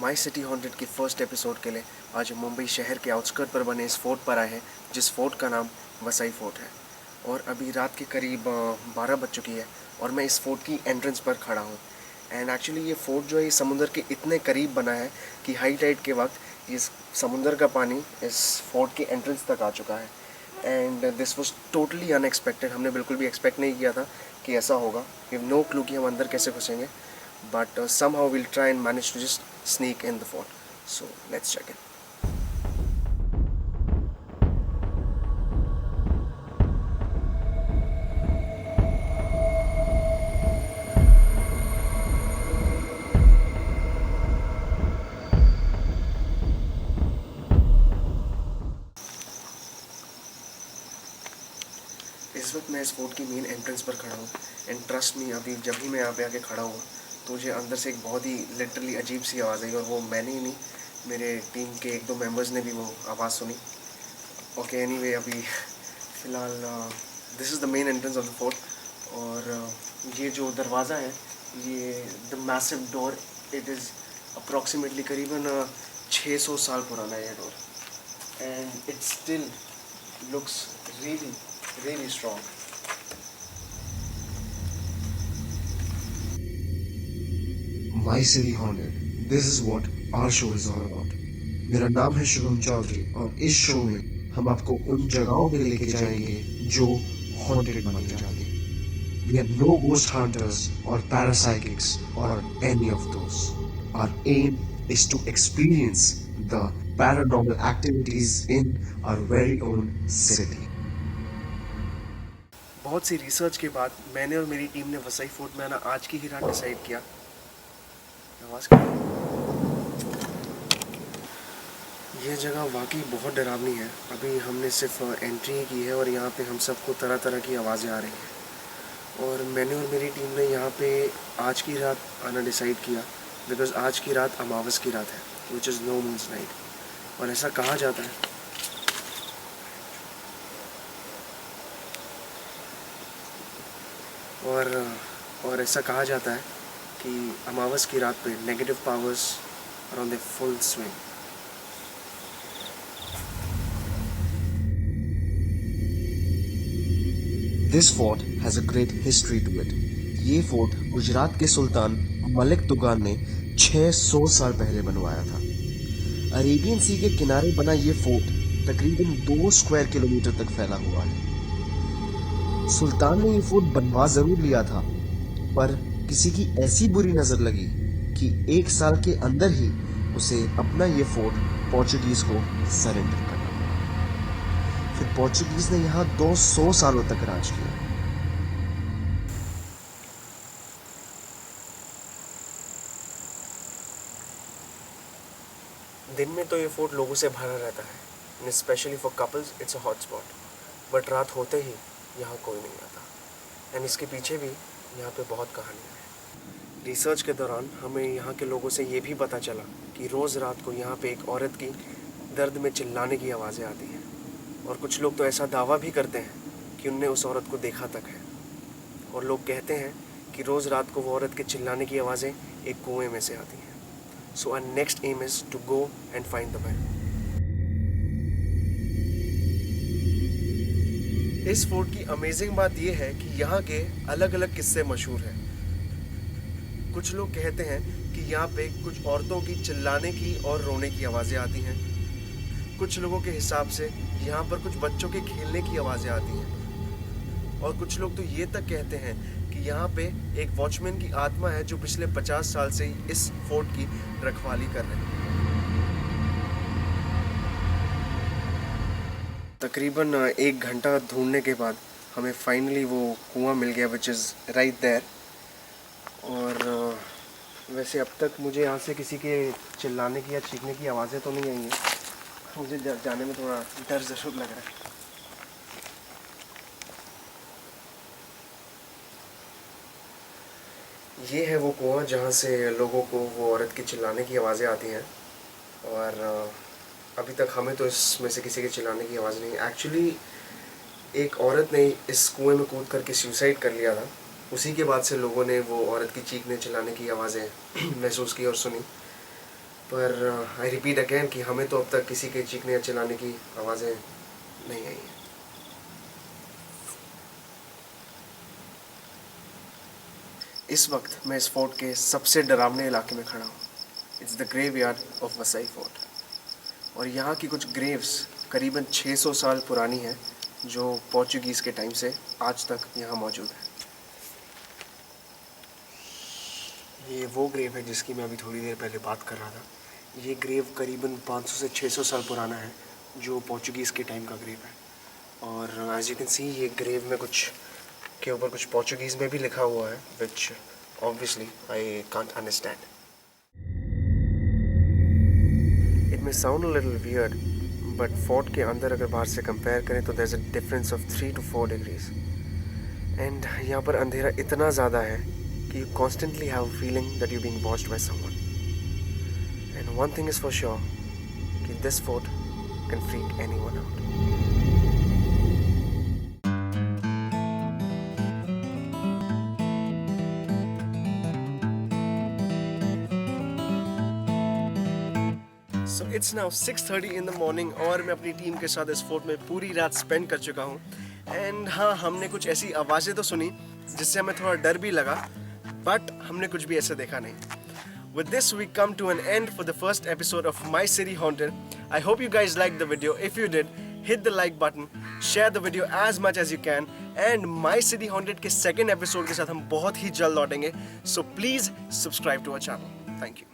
My city haunted की first episode के लिए आज मुंबई शहर के आउटस्कर्ट पर बने इस फोर्ट पर आए हैं, जिस फोर्ट का नाम वसई फोर्ट है। और अभी रात के करीब 12 बज चुकी है और मैं इस फोर्ट की एंट्रेंस पर खड़ा हूँ। एंड एक्चुअली ये फोर्ट जो है समुंदर के इतने करीब बना है कि हाई टाइड के वक्त इस समुंदर का पानी इस फोर्ट की एंट्रेंस तक आ चुका है। And this was totally unexpected. हमने बिल्कुल भी एक्सपेक्ट नहीं किया था कि ऐसा होगा। वी हैव नो क्लू कि हम अंदर कैसे घुसेंगे, but somehow we'll try and manage to just sneak in the fort. So let's check it. इस वक्त मैं इस फोर्ट की मेन एंट्रेंस पर खड़ा हूँ। एंड ट्रस्ट मी, अभी जब भी मैं यहाँ पे आके खड़ा हुआ तो मुझे अंदर से एक बहुत ही लिटरली अजीब सी आवाज़ आई, और वो मैंने ही नहीं, मेरे टीम के एक दो मेंबर्स ने भी वो आवाज़ सुनी। ओके, एनीवे, अभी फ़िलहाल this is the main entrance of the fort. और ये जो दरवाज़ा है, ये the massive door, it is approximately करीबन 600 साल पुराना है ये door. And it still looks really strong. My City Haunted. This is what our show is all about. मेरा नाम है शुभम चौधरी और इस शो में हम आपको उन जगहों पे लेके जाएंगे जो हॉन्टेड मानी जाती हैं। We are no ghost hunters or parapsychics or any of those. Our aim is to experience the paranormal activities in our very own city. बहुत सी रिसर्च के बाद मैंने और मेरी टीम ने वसई फोर्ट में आना आज की ही रात डिसाइड किया। आवाज़ क्या है? ये जगह वाकई बहुत डरावनी है। अभी हमने सिर्फ एंट्री ही की है और यहाँ पे हम सबको तरह तरह की आवाज़ें आ रही हैं। और मैंने और मेरी टीम ने यहाँ पे आज की रात आना डिसाइड किया बिकॉज़ आज की रात अमावस की रात है, which is no moon's night. और ऐसा कहा जाता है और ऐसा कहा जाता है कि अमावस की रात पे negative powers are on the full swing. This fort has a great history to it. ये फोर्ट गुजरात के सुल्तान मलिक तुगान ने 600 साल पहले बनवाया था। अरेबियन सी के किनारे बना ये फोर्ट तकरीबन 2 स्क्वायर किलोमीटर तक फैला हुआ है। सुल्तान ने ये फोर्ट बनवा जरूर लिया था, पर किसी की ऐसी बुरी नजर लगी कि 1 साल के अंदर ही उसे अपना ये फोर्ट पोर्चुगीज को सरेंडर करना पड़ा। फिर पोर्चुगीज ने यहाँ 200 सालों तक राज किया। दिन में तो ये फोर्ट लोगों से भरा रहता है, and specially for couples it's a hot spot. But रात होते ही यहाँ कोई नहीं आता, एंड इसके पीछे भी यहाँ पे बहुत कहानियाँ हैं। रिसर्च के दौरान हमें यहाँ के लोगों से ये भी पता चला कि रोज़ रात को यहाँ पे एक औरत की दर्द में चिल्लाने की आवाज़ें आती हैं, और कुछ लोग तो ऐसा दावा भी करते हैं कि उनने उस औरत को देखा तक है। और लोग कहते हैं कि रोज़ रात को वो औरत के चिल्लाने की आवाज़ें एक कुएं में से आती हैं। So our next aim is to go and find the well. इस फोर्ट की अमेजिंग बात यह है कि यहाँ के अलग अलग किस्से मशहूर हैं। कुछ लोग कहते हैं कि यहाँ पे कुछ औरतों की चिल्लाने की और रोने की आवाज़ें आती हैं। कुछ लोगों के हिसाब से यहाँ पर कुछ बच्चों के खेलने की आवाज़ें आती हैं। और कुछ लोग तो ये तक कहते हैं कि यहाँ पे एक वॉचमैन की आत्मा है जो पिछले 50 साल से ही इस फोर्ट की रखवाली कर रहे हैं। तकरीबन 1 घंटा ढूंढने के बाद हमें फाइनली वो कुआं मिल गया, विच इज़ राइट देयर। और वैसे अब तक मुझे यहाँ से किसी के चिल्लाने की या चीखने की आवाज़ें तो नहीं आई हैं। मुझे जाने में थोड़ा डर ज़रूर लग रहा है। ये है वो कुआं जहाँ से लोगों को वो औरत की चिल्लाने की आवाज़ें आती हैं। और अभी तक हमें तो इसमें से किसी के चिल्लाने की आवाज़ नहीं। एक्चुअली एक औरत ने इस कुएं में कूद करके सुसाइड कर लिया था। उसी के बाद से लोगों ने वो औरत की चीखने चिल्लाने की आवाज़ें महसूस की और सुनी। पर आई रिपीट अगेन कि हमें तो अब तक किसी के चीखने या चिल्लाने की आवाज़ें नहीं आई हैं। इस वक्त मैं इस फोर्ट के सबसे डरावने इलाके में खड़ा हूँ। It's the graveyard of Vasai fort. और यहाँ की कुछ ग्रेव्स करीबन 600 साल पुरानी हैं, जो पोर्चुगीज़ के टाइम से आज तक यहाँ मौजूद है। ये वो ग्रेव है जिसकी मैं अभी थोड़ी देर पहले बात कर रहा था। ये ग्रेव करीबन 500 से 600 साल पुराना है, जो पोर्चुगीज़ के टाइम का ग्रेव है। और एज यू कैन सी ये ग्रेव में कुछ के ऊपर कुछ पोर्चुगीज़ में भी लिखा हुआ है, which obviously I can't understand. It may sound a little weird, but fort के अंदर अगर बाहर से कंपेयर करें तो there is a difference of 3 to 4 degrees. And यहाँ पर अंधेरा इतना ज़्यादा है कि you constantly have a feeling that you're being watched by someone. And one thing is for sure, कि this fort can freak anyone out. So it's now 6:30 in the morning और मैं अपनी टीम के साथ इस फोर्ट में पूरी रात स्पेंड कर चुका हूँ। एंड हाँ, हमने कुछ ऐसी आवाज़ें तो सुनी जिससे हमें थोड़ा डर भी लगा, बट हमने कुछ भी ऐसा देखा नहीं। With this we come to an end for the first episode of My City Haunted. I hope you guys liked the video. If you did, hit the like button, share the video as much as you can, and My City Haunted के second episode के साथ हम बहुत ही जल्द लौटेंगे. So please subscribe to our channel. Thank you.